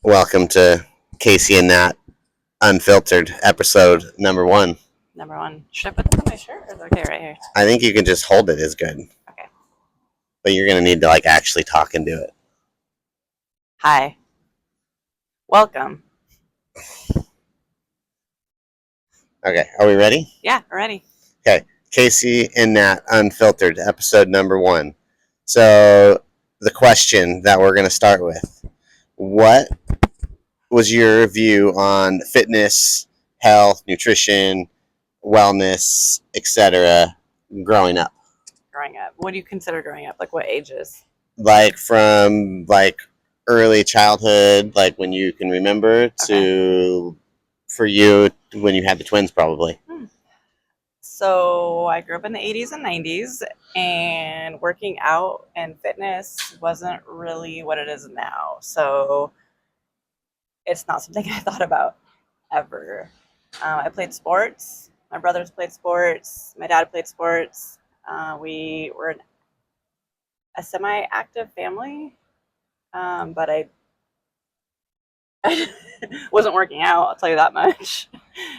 Welcome to Casey and Nat Unfiltered, episode number one. Number one. Should I put this on my shirt? Or is it okay right here? I think you can just hold it is good. Okay. But you're going to need to actually talk and do it. Hi. Welcome. Okay, are we ready? Yeah, we're ready. Okay, Casey and Nat Unfiltered, episode number one. So, the question that we're going to start with: what was your view on fitness, health, nutrition, wellness, etc. growing up? Growing up. What do you consider growing up? Like what ages? From early childhood, when you can remember, to for you when you had the twins, probably. So I grew up in the 80s and 90s, and working out and fitness wasn't really what it is now. So it's not something I thought about ever. I played sports. My brothers played sports. My dad played sports. We were a semi-active family, but I wasn't working out, I'll tell you that much.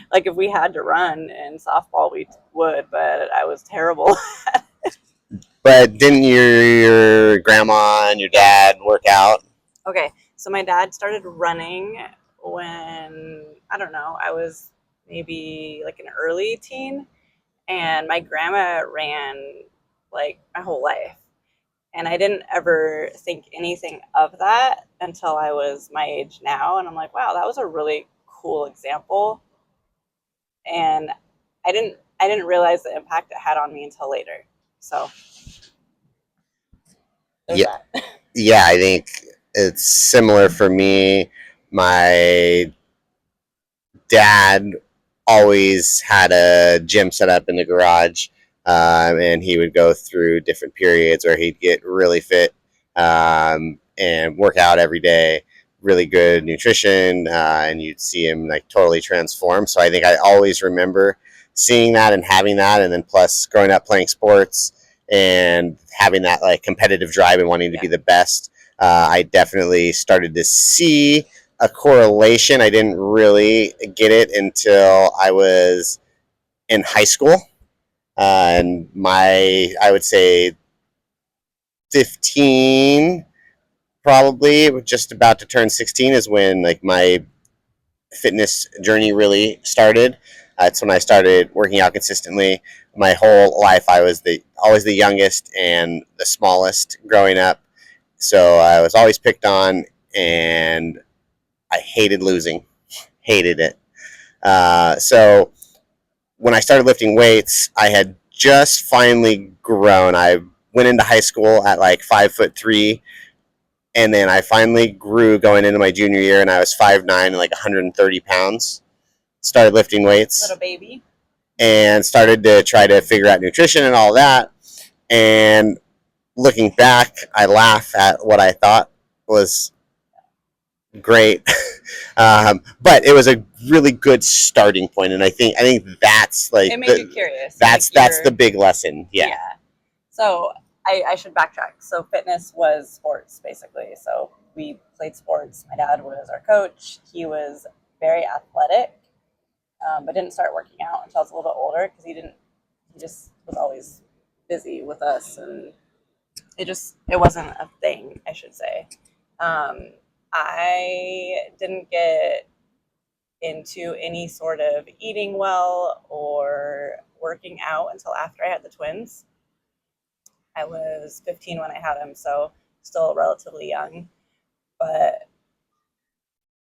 Like if we had to run in softball, we would, but I was terrible. But didn't your grandma and your dad work out? Okay, so my dad started running when, I don't know, I was maybe like an early teen, and my grandma ran like my whole life. And I didn't ever think anything of that until I was my age now. And I'm like, wow, that was a really cool example. And I didn't realize the impact it had on me until later. So there's Yeah, that. yeah. I think it's similar for me. My dad always had a gym set up in the garage, and he would go through different periods where he'd get really fit and work out every day, really good nutrition, and you'd see him totally transform. So I think I always remember seeing that and having that, and then plus growing up playing sports and having that competitive drive and wanting to be the best. I definitely started to see a correlation. I didn't really get it until I was in high school. And I would say 15, probably just about to turn 16 is when my fitness journey really started. That's when I started working out consistently. My whole life, I was always the youngest and the smallest growing up. So I was always picked on, and I hated losing. Hated it. So when I started lifting weights, I had just finally grown. I went into high school at 5'3", and then I finally grew going into my junior year, and I was 5'9" and 130 pounds. Started lifting weights. Little baby. And started to try to figure out nutrition and all that. And looking back, I laugh at what I thought was great. But it was a really good starting point, and I think that's it made you curious. That's the big lesson. Yeah. So I should backtrack. So fitness was sports basically. So we played sports. My dad was our coach. He was very athletic, but didn't start working out until I was a little bit older because he just was always busy with us, and it wasn't a thing, I should say. I didn't get into any sort of eating well or working out until after I had the twins. I was 15 when I had them, so still relatively young. But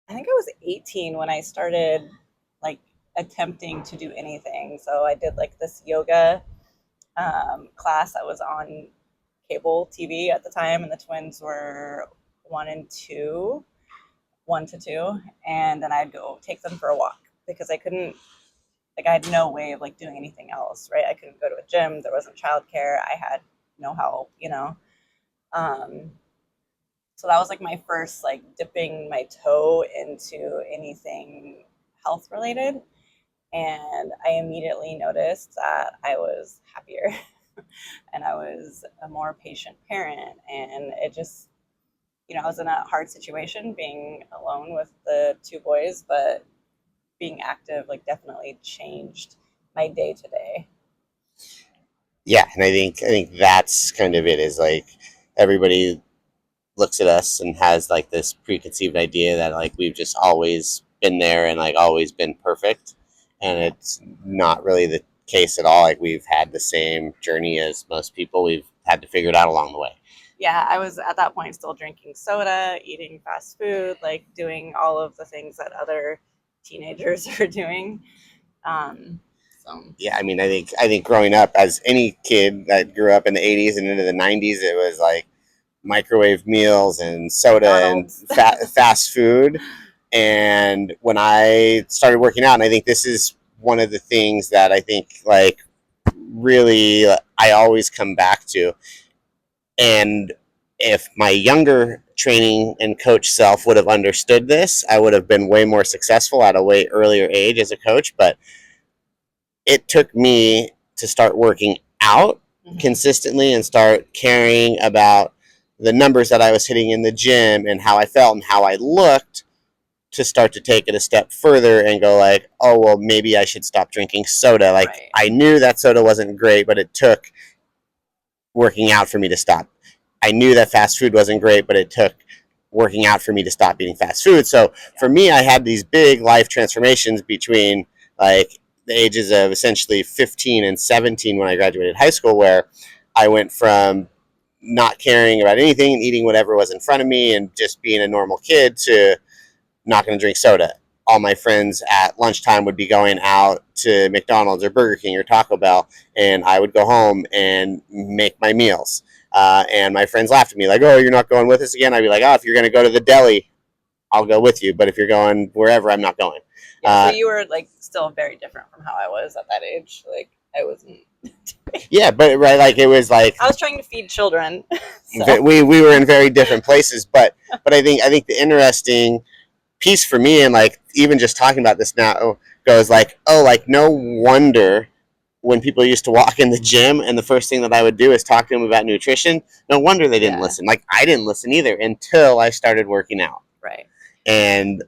I think I was 18 when I started attempting to do anything. So I did this yoga class that was on cable TV at the time, and the twins were 1 to 2, and then I'd go take them for a walk because I couldn't, I had no way of doing anything else, right? I couldn't go to a gym. There wasn't childcare. I had no help, so that was my first dipping my toe into anything health related, and I immediately noticed that I was happier and I was a more patient parent, and I was in a hard situation being alone with the two boys, but being active like definitely changed my day to day. Yeah, and I think that's kind of it. Is like everybody looks at us and has like this preconceived idea that like we've just always been there and like always been perfect, and it's not really the case at all. Like we've had the same journey as most people. We've had to figure it out along the way. Yeah, I was at that point still drinking soda, eating fast food, like doing all of the things that other teenagers are doing. So Yeah, I mean, I think growing up as any kid that grew up in the '80s and into the '90s, it was like microwave meals and soda and McDonald's. fast food. And when I started working out, and I think this is one of the things that I think like really I always come back to. And if my younger training and coach self would have understood this, I would have been way more successful at a way earlier age as a coach. But it took me to start working out consistently and start caring about the numbers that I was hitting in the gym and how I felt and how I looked to start to take it a step further and go like, oh, well, maybe I should stop drinking soda. Like Right. I knew that soda wasn't great, but it took working out for me to stop. I knew that fast food wasn't great, but it took working out for me to stop eating fast food. So for me, I had these big life transformations between like the ages of essentially 15 and 17 when I graduated high school, where I went from not caring about anything and eating whatever was in front of me and just being a normal kid to not going to drink soda. All my friends at lunchtime would be going out to McDonald's or Burger King or Taco Bell, and I would go home and make my meals. And my friends laughed at me like, "Oh, you're not going with us again?" I'd be like, "Oh, if you're going to go to the deli, I'll go with you. But if you're going wherever, I'm not going." Yeah, so you were like still very different from how I was at that age. Like I wasn't. Yeah, but right, like it was like I was trying to feed children. So. we were in very different places. But I think the interesting piece for me, and like even just talking about this now, goes like, oh, like no wonder when people used to walk in the gym and the first thing that I would do is talk to them about nutrition. No wonder they didn't listen. Like I didn't listen either until I started working out. Right. And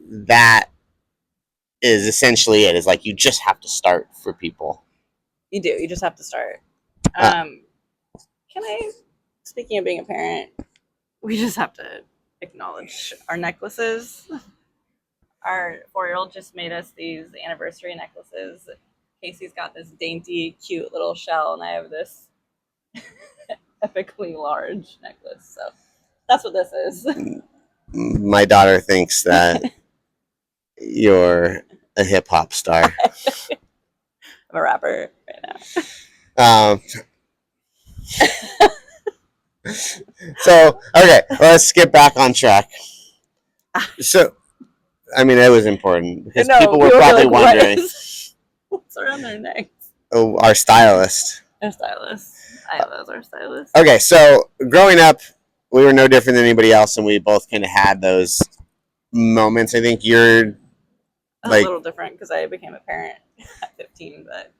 that is essentially it. Is like you just have to start for people. You do. You just have to start. Can I? Speaking of being a parent, we just have to acknowledge our necklaces. Our 4-year-old just made us these anniversary necklaces. Casey's got this dainty, cute little shell, and I have this epically large necklace. So that's what this is. My daughter thinks that you're a hip hop star. I'm a rapper right now. So okay, let's get back on track. So, I mean, that was important because people were probably like, wondering. What's around their necks? Oh, our stylist. Our stylist. I have those. Our stylist. Okay, so growing up, we were no different than anybody else, and we both kind of had those moments. I think you're like a little different because I became a parent at 15, but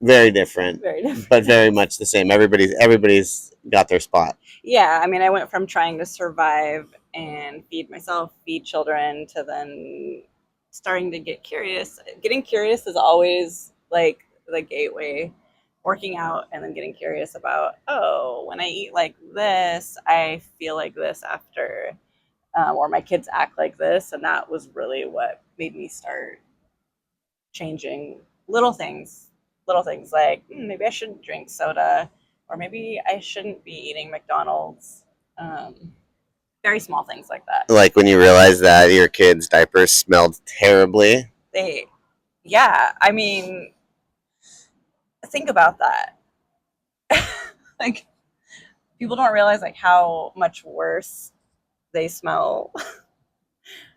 very different, but very much the same. Everybody's got their spot. Yeah, I mean, I went from trying to survive and feed myself, feed children, to then starting to get curious. Getting curious is always like the gateway. Working out and then getting curious about, oh, when I eat like this, I feel like this after, or my kids act like this, and that was really what made me start changing little things like maybe I shouldn't drink soda, or maybe I shouldn't be eating McDonald's. Very small things like that. Like when you realize that your kids' diapers smelled terribly. Yeah, I mean, think about that. Like, people don't realize like how much worse they smell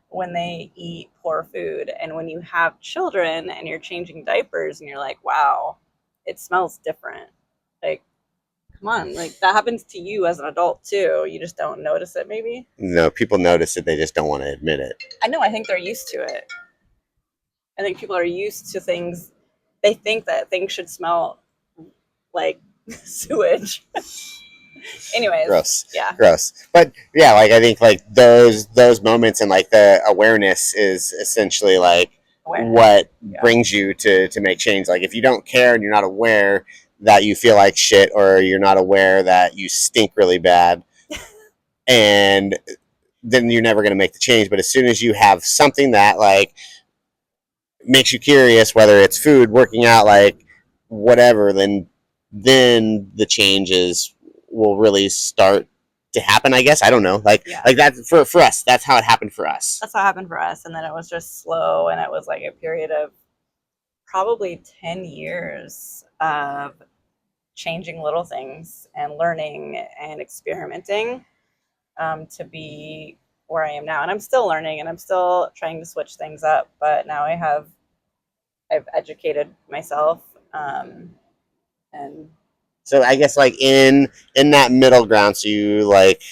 when they eat poor food. And when you have children and you're changing diapers and you're like, wow, it smells different. Like, come on, like that happens to you as an adult too. You just don't notice it, maybe. No, people notice it, they just don't want to admit it. I know, I think they're used to it. I think people are used to things. They think that things should smell like sewage. Anyways, Gross. yeah, Gross. But yeah, like I think like those moments and like the awareness is essentially like awareness. what Yeah. brings you to make change. Like if you don't care and you're not aware that you feel like shit, or you're not aware that you stink really bad, and then you're never going to make the change. But as soon as you have something that like makes you curious, whether it's food, working out, like whatever, then the changes will really start to happen. I guess I don't know, like Yeah. like that for us. That's how it happened for us. That's what happened for us, and then it was just slow, and it was like a period of probably 10 years of changing little things and learning and experimenting to be where I am now. And I'm still learning and I'm still trying to switch things up, but now I've educated myself. And So I guess like in that middle ground, so you like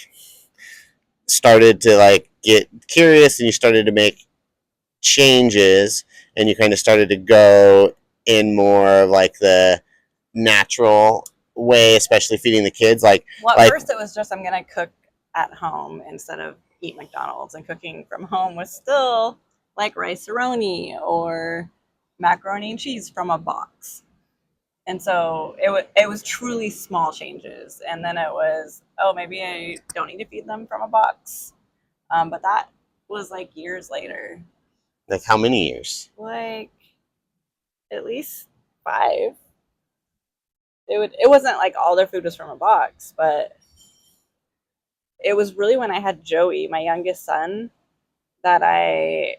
started to like get curious and you started to make changes, and you kind of started to go in more of like the natural way, especially feeding the kids. well, at like first it was just I'm going to cook at home instead of eat McDonald's, and cooking from home was still like rice-a-roni or macaroni and cheese from a box. And so it was truly small changes. And then it was, oh, maybe I don't need to feed them from a box. But that was like years later, like how many years? like at least 5. It wasn't like all their food was from a box, but it was really when I had Joey, my youngest son, that I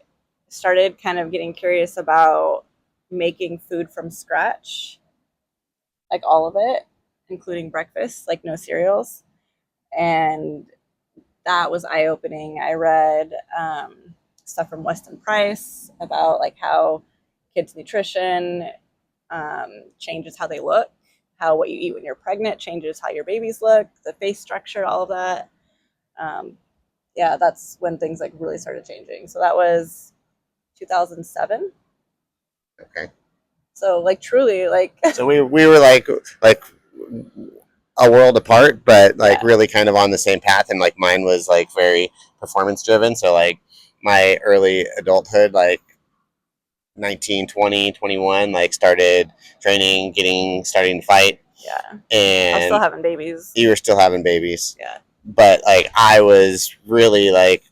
started kind of getting curious about making food from scratch, like all of it, including breakfast, like no cereals. And that was eye opening. I read stuff from Weston Price about like how kids' nutrition changes how they look, how what you eat when you're pregnant changes how your babies look, the face structure, all of that. Um, yeah, that's when things like really started changing. So that was 2007. Okay. So like truly like So we were like a world apart, but like yeah. really kind of on the same path. And like mine was like very performance driven. So like my early adulthood, like 19, 20, 21, like started training, starting to fight. Yeah. I was And still having babies. you were still having babies. Yeah. But like I was really like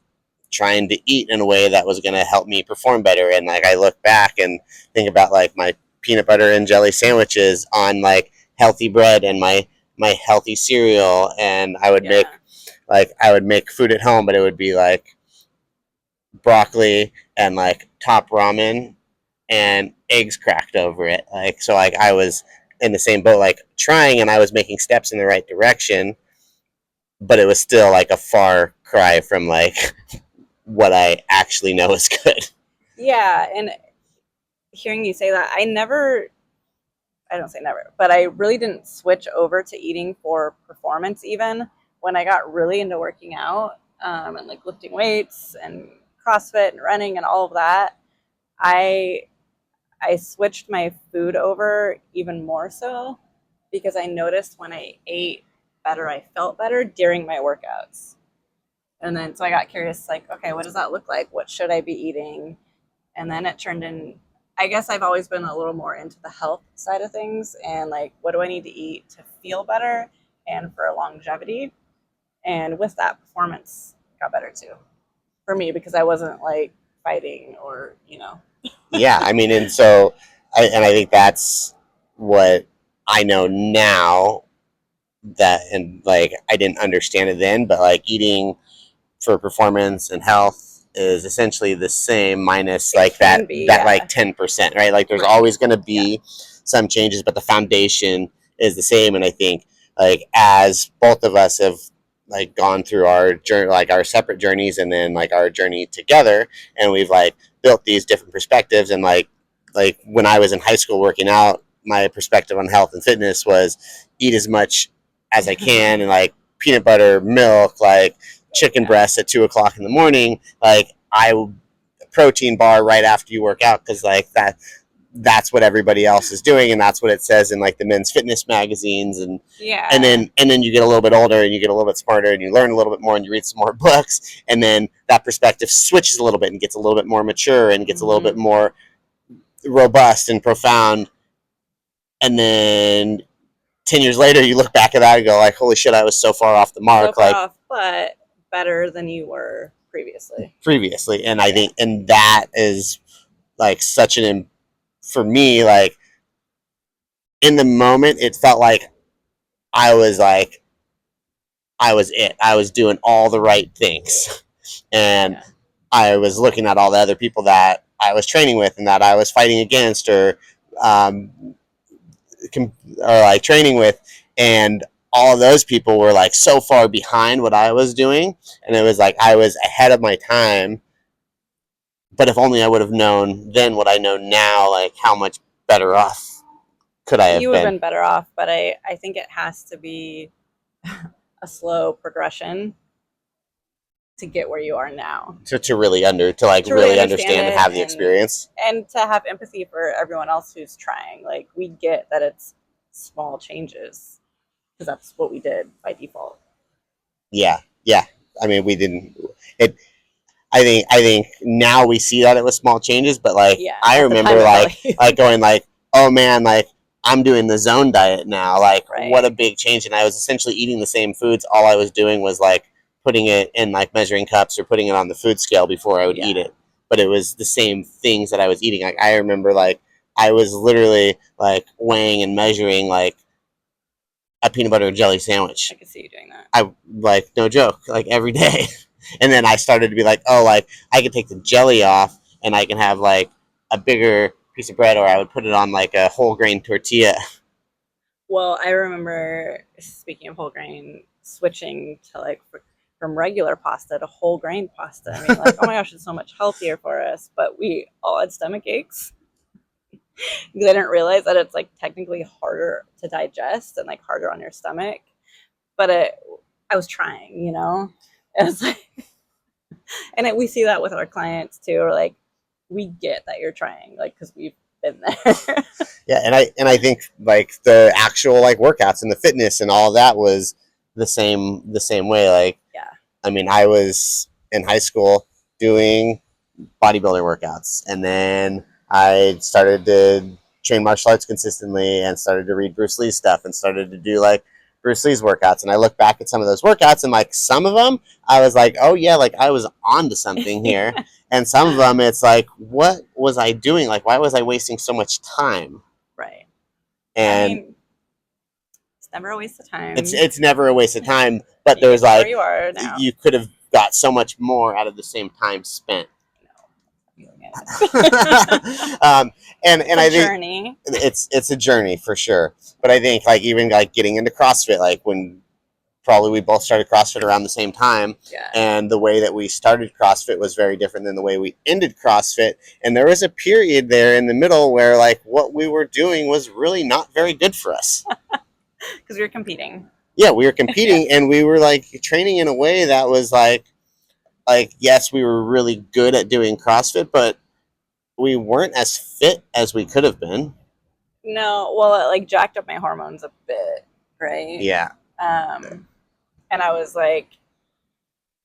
trying to eat in a way that was going to help me perform better. And like I look back and think about like my peanut butter and jelly sandwiches on like healthy bread, and my healthy cereal, and I would make food at home, but it would be like broccoli and like top ramen and eggs cracked over it. Like so like I was in the same boat, like trying, and I was making steps in the right direction, but it was still like a far cry from like what I actually know is good. Yeah, and hearing you say that, I don't say never, but I really didn't switch over to eating for performance even when I got really into working out and like lifting weights and CrossFit and running and all of that. I I switched my food over even more so because I noticed when I ate better, I felt better during my workouts. And then so I got curious, like, okay, what does that look like? What should I be eating? And then it turned in, I guess I've always been a little more into the health side of things and like, what do I need to eat to feel better and for longevity? And with that, performance got better too for me because I wasn't like fighting or, Yeah, I mean, and so I think that's what I know now, that, and like I didn't understand it then, but like eating for performance and health is essentially the same, minus like that like 10%, right? Like there's always going to be some changes, but the foundation is the same. And I think like as both of us have like gone through our journey, like our separate journeys, and then like our journey together, and we've like built these different perspectives. And like when I was in high school working out, my perspective on health and fitness was eat as much as I can, and like peanut butter, milk, like chicken breasts at 2 o'clock in the morning. Like protein bar right after you work out, because like that's what everybody else is doing, and that's what it says in like the men's fitness magazines, and Yeah. and then you get a little bit older and you get a little bit smarter and you learn a little bit more and you read some more books, and then that perspective switches a little bit and gets a little bit more mature and gets a little bit more robust and profound, and then 10 years later you look back at that and go like, holy shit, I was so far off the mark, so far like off, but better than you were previously. And I think, and that is like such an, for me, like in the moment it felt like I was like, I was doing all the right things, and I was looking at all the other people that I was training with and that I was fighting against, um, or like training with, and all of those people were like so far behind what I was doing, and it was like I was ahead of my time. But if only I would have known then what I know now, like how much better off could I have been? You would have been better off, but I think it has to be a slow progression to get where you are now. To really really understand and have the experience. And to have empathy for everyone else who's trying. Like, we get that it's small changes because that's what we did by default. Yeah. I mean, we didn't. I think now we see that it was small changes, but like I remember like going like, oh man, like I'm doing the zone diet now. Like what a big change. And I was essentially eating the same foods. All I was doing was like putting it in like measuring cups or putting it on the food scale before I would eat it. But it was the same things that I was eating. Like I remember like I was literally like weighing and measuring like a peanut butter and jelly sandwich. I could see you doing that. I like, no joke, like every day. And then I started to be like, oh, like I could take the jelly off and I can have like a bigger piece of bread, or I would put it on like a whole grain tortilla. Well, I remember, speaking of whole grain, switching to like from regular pasta to whole grain pasta. I mean, like, oh my gosh, it's so much healthier for us. But we all had stomach aches. Because I didn't realize that it's like technically harder to digest and like harder on your stomach. But I was trying, you know? It was like, and we see that with our clients too. Or like, we get that you're trying, like, because we've been there. Yeah, and I think like the actual like workouts and the fitness and all that was the same way. Like, I mean, I was in high school doing bodybuilder workouts, and then I started to train martial arts consistently and started to read Bruce Lee stuff and started to do like Bruce Lee's workouts. And I look back at some of those workouts and like some of them I was like, oh yeah, like I was onto something here. And some of them it's like, what was I doing? Like, why was I wasting so much time? Right. And I mean, it's never a waste of time. It's never a waste of time, but there's like, you are now. You could have got so much more out of the same time spent. And I think journey. It's a journey for sure. But I think like even like getting into CrossFit, like when probably we both started CrossFit around the same time, and the way that we started CrossFit was very different than the way we ended CrossFit. And there was a period there in the middle where like what we were doing was really not very good for us. Because we were competing. Yeah, we were competing, and we were like training in a way that was like yes, we were really good at doing CrossFit, but we weren't as fit as we could have been. No, well, it like jacked up my hormones a bit, right? Yeah. And I was like,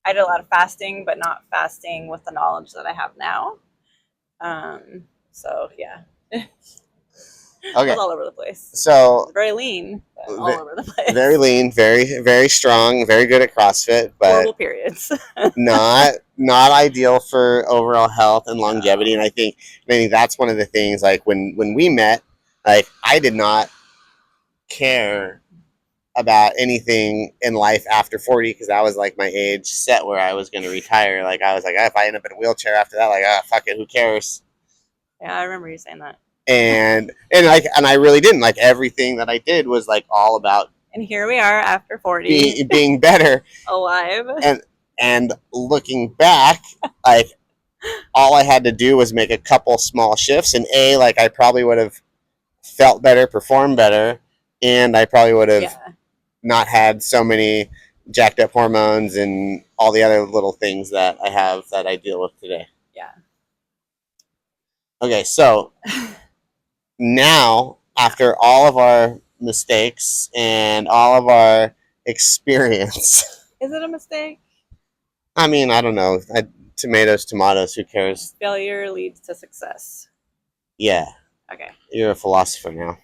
I did a lot of fasting, but not fasting with the knowledge that I have now. So yeah. Okay. It was all over the place. So very lean, but all over the place. Very lean, very strong, very good at CrossFit, but horrible periods. not ideal for overall health and longevity. And I think that's one of the things. Like when we met, like I did not care about anything in life after 40 because that was like my age set where I was going to retire. Like I was like, if I end up in a wheelchair after that, like fuck it, who cares? Yeah, I remember you saying that. And I really didn't. Like everything that I did was like all about. And here we are after 40, being better, alive, and looking back, like all I had to do was make a couple small shifts, and like I probably would have felt better, performed better, and I probably would have not had so many jacked up hormones and all the other little things that I have that I deal with today. Yeah. Okay, so now, after all of our mistakes and all of our experience, Is it a mistake? I mean, I don't know. Tomatoes, who cares? Failure leads to success. Yeah, Okay. you're a philosopher now.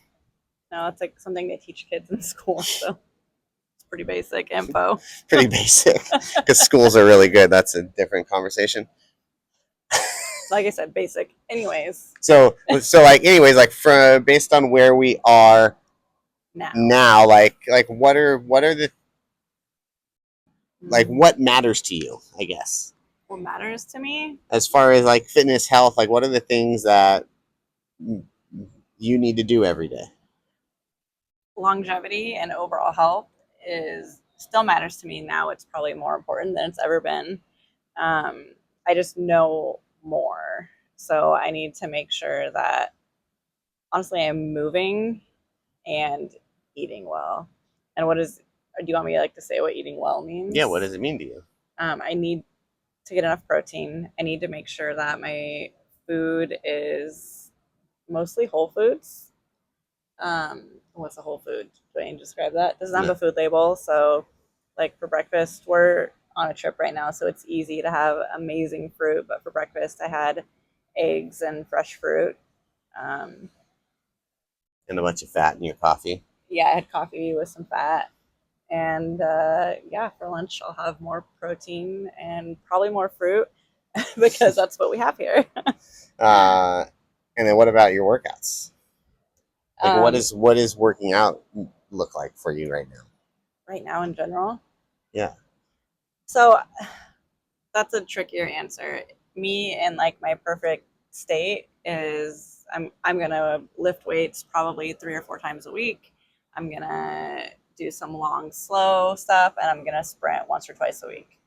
No, it's like something they teach kids in school, so it's pretty basic info. Pretty basic, because schools are really good. That's a different conversation. Like I said, basic. Anyways, So like, anyways, like, from based on where we are now, like what are the, like, what matters to you, I guess, what matters to me? as far as like fitness, health, like what are the things that you need to do every day? Longevity and overall health is still matters to me now. It's probably more important than it's ever been. I just know more, so I need to make sure that honestly I'm moving and eating well. And what is? Do you want me to say what eating well means? Yeah, what does it mean to you? I need to get enough protein. I need to make sure that my food is mostly whole foods. What's a whole food? Do I need to describe that? It doesn't have No. a food label, so like for breakfast, we're on a trip right now, so it's easy to have amazing fruit. But for breakfast, I had eggs and fresh fruit. Um, And a bunch of fat in your coffee. yeah, I had coffee with some fat. And yeah, for lunch, I'll have more protein and probably more fruit because that's what we have here. uh, and then what about your workouts? Like, um, what is working out look like for you right now? right now, in general. Yeah. So that's a trickier answer. Me in like my perfect state is I'm gonna lift weights probably 3 or 4 times a week. I'm gonna do some long, slow stuff, and I'm gonna sprint once or twice a week.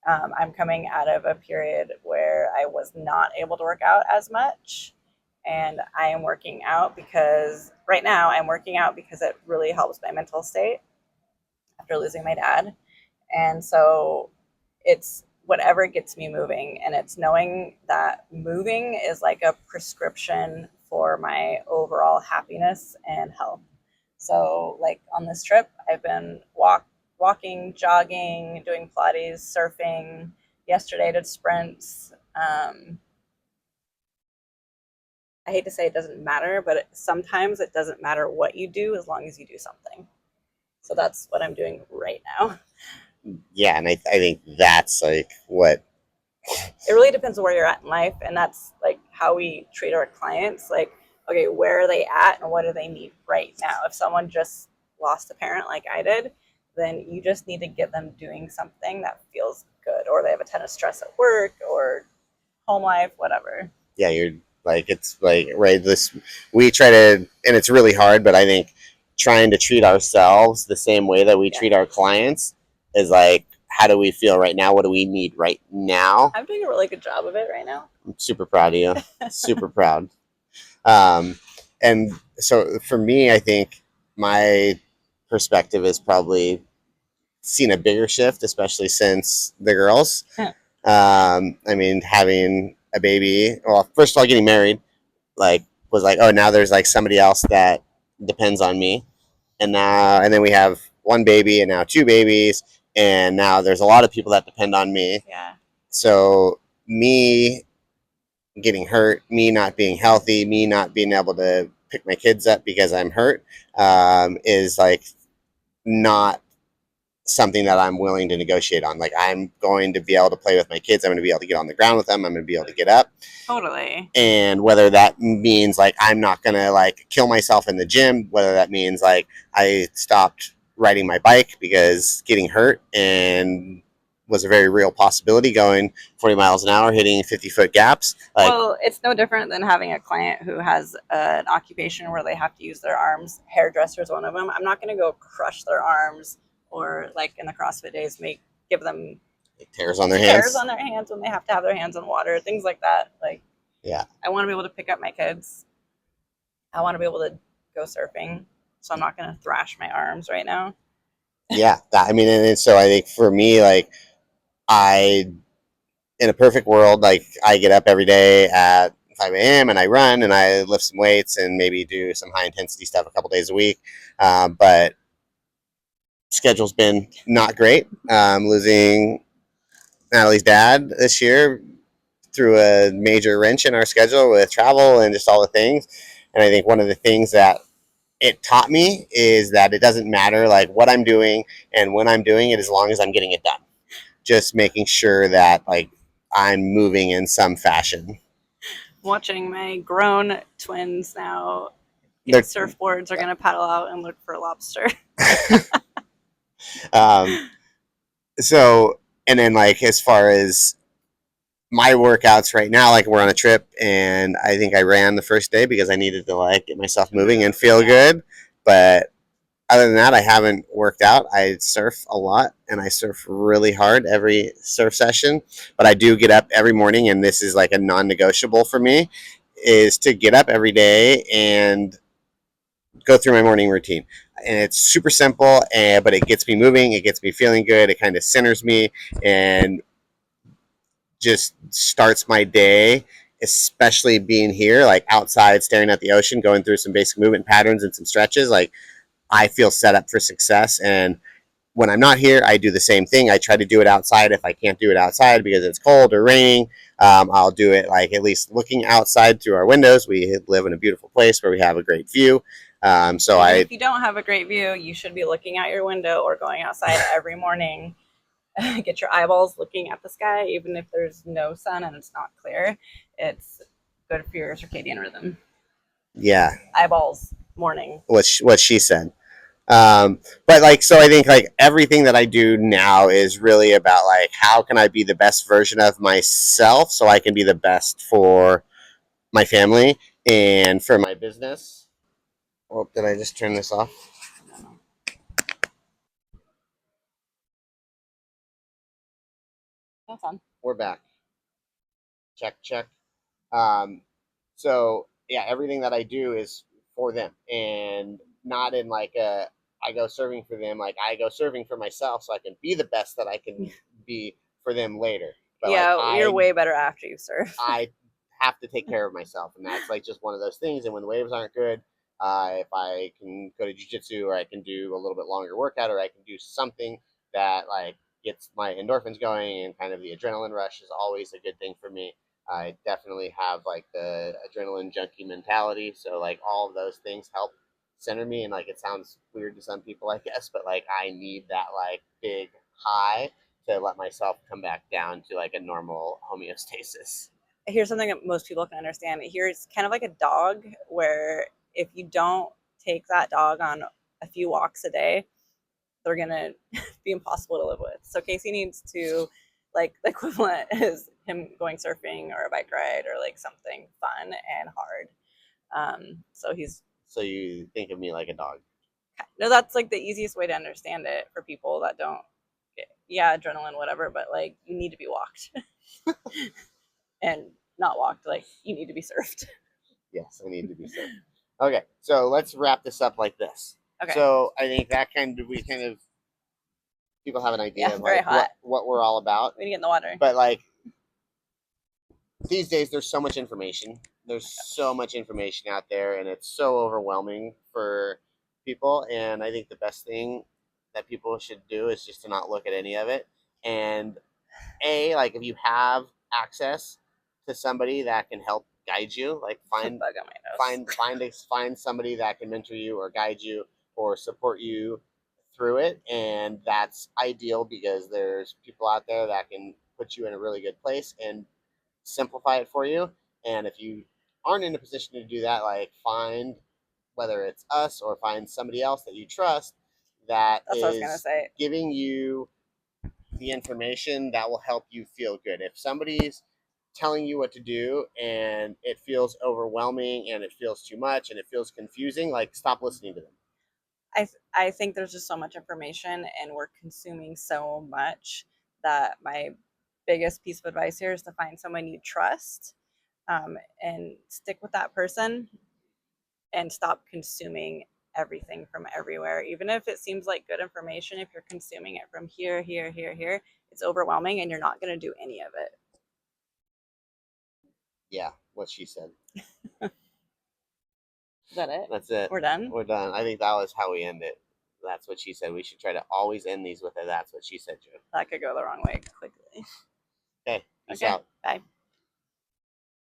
I'm coming out of a period where I was not able to work out as much, and I am working out because right now I'm working out because it really helps my mental state after losing my dad. And so it's whatever gets me moving. And it's knowing that moving is like a prescription for my overall happiness and health. So, like on this trip, I've been walking, jogging, doing Pilates, surfing. Yesterday, I did sprints. I hate to say it doesn't matter, but sometimes it doesn't matter what you do as long as you do something. So that's what I'm doing right now. Yeah, and I think that's like what. It really depends on where you're at in life, and that's like how we treat our clients. Like, okay, where are they at and what do they need right now? If someone just lost a parent like I did, then you just need to get them doing something that feels good, or they have a ton of stress at work or home life, whatever. Yeah, you're like, it's like, right, this, we try to, and it's really hard, but I think trying to treat ourselves the same way that we treat our clients is like, how do we feel right now? What do we need right now? I'm doing a really good job of it right now. I'm super proud of you. Super proud. Um, and so for me, I think my perspective is probably seen a bigger shift, especially since the girls. I mean, having a baby, well, first of all, getting married, like, was like, oh, now there's like somebody else that depends on me. And then we have one baby and now two babies. And now there's a lot of people that depend on me. Yeah. So me getting hurt, me not being healthy, me not being able to pick my kids up because I'm hurt, is like not something that I'm willing to negotiate on. Like, I'm going to be able to play with my kids. I'm going to be able to get on the ground with them. I'm going to be able to get up. Totally. And whether that means like I'm not going to like kill myself in the gym, whether that means like I stopped riding my bike because getting hurt and was a very real possibility, going 40 miles an hour, hitting 50-foot gaps. Like, well, it's no different than having a client who has an occupation where they have to use their arms. Hairdresser is one of them. I'm not going to go crush their arms or like in the CrossFit days, give them tears on their tears hands. on their hands when they have to have their hands in water, things like that. Like, Yeah. I want to be able to pick up my kids. I want to be able to go surfing, so I'm not going to thrash my arms right now. Yeah, I mean, and so I think for me, like, I, in a perfect world, like, I get up every day at 5 a.m. and I run and I lift some weights and maybe do some high intensity stuff a couple days a week. But schedule's been not great. Losing Natalie's dad this year threw a major wrench in our schedule with travel and just all the things. And I think one of the things that it taught me is that it doesn't matter like what I'm doing and when I'm doing it as long as I'm getting it done. Just making sure that like I'm moving in some fashion. Watching my grown twins now get They're, surfboards are going to paddle out and look for lobster. um, so, and then like as far as my workouts right now, like we're on a trip and I think I ran the first day because I needed to like get myself moving and feel good. But other than that, I haven't worked out. I surf a lot and I surf really hard every surf session. But I do get up every morning, and this is like a non-negotiable for me, is to get up every day and go through my morning routine. And it's super simple, but it gets me moving. It gets me feeling good. It kind of centers me and just starts my day, especially being here, like outside, staring at the ocean, going through some basic movement patterns and some stretches. Like I feel set up for success. And when I'm not here, I do the same thing. I try to do it outside. If I can't do it outside because it's cold or raining, I'll do it like at least looking outside through our windows. We live in a beautiful place where we have a great view. If you don't have a great view, you should be looking out your window or going outside every morning. Get your eyeballs looking at the sky, even if there's no sun and it's not clear. It's good for your circadian rhythm. Yeah, eyeballs morning. What she said. But like, so I think like everything that I do now is really about like how can I be the best version of myself so I can be the best for my family and for my business. Oh, did I just turn this off? That's fun. We're back. Check, check. Um, so yeah, everything that I do is for them, and not in like a I go serving for them. Like I go serving for myself, so I can be the best that I can be for them later. But yeah, like, you're way better after you surf. I have to take care of myself, and that's like just one of those things. And when the waves aren't good, if I can go to jujitsu, or I can do a little bit longer workout, or I can do something that like gets my endorphins going, and kind of the adrenaline rush is always a good thing for me. I definitely have like the adrenaline junkie mentality, so like all of those things help center me. And like it sounds weird to some people, I guess, but like I need that like big high to let myself come back down to like a normal homeostasis. Here's something that most people can understand. Here it's kind of like a dog, where if you don't take that dog on a few walks a day, they're gonna be impossible to live with. So Casey needs to, like, the equivalent is him going surfing or a bike ride or like something fun and hard. So he's So you think of me like a dog. no, that's like the easiest way to understand it for people that don't get, yeah, adrenaline, whatever, but like you need to be walked and not walked, like you need to be surfed. Yes, I need to be surfed. Okay, so let's wrap this up like this. Okay. So I think that we kind of people have an idea of like what we're all about. We need to get in the water. But like these days, there's so much information. There's so much information out there, and it's so overwhelming for people. And I think the best thing that people should do is just to not look at any of it. And like if you have access to somebody that can help guide you, like find somebody that can mentor you or guide you or support you through it. And that's ideal because there's people out there that can put you in a really good place and simplify it for you. And if you aren't in a position to do that, like find whether it's us or find somebody else that you trust that That's what I was gonna say. giving you the information that will help you feel good. If somebody's telling you what to do and it feels overwhelming and it feels too much and it feels confusing, like stop listening to them. I think there's just so much information and we're consuming so much that my biggest piece of advice here is to find someone you trust, and stick with that person and stop consuming everything from everywhere. Even if it seems like good information, if you're consuming it from here, here, here, it's overwhelming and you're not going to do any of it. Yeah, what she said. Is that it? That's it. We're done? We're done. I think that was how we end it. That's what she said. We should try to always end these with a that's what she said, Joe. That could go the wrong way quickly. Okay. Peace Okay. out. Bye.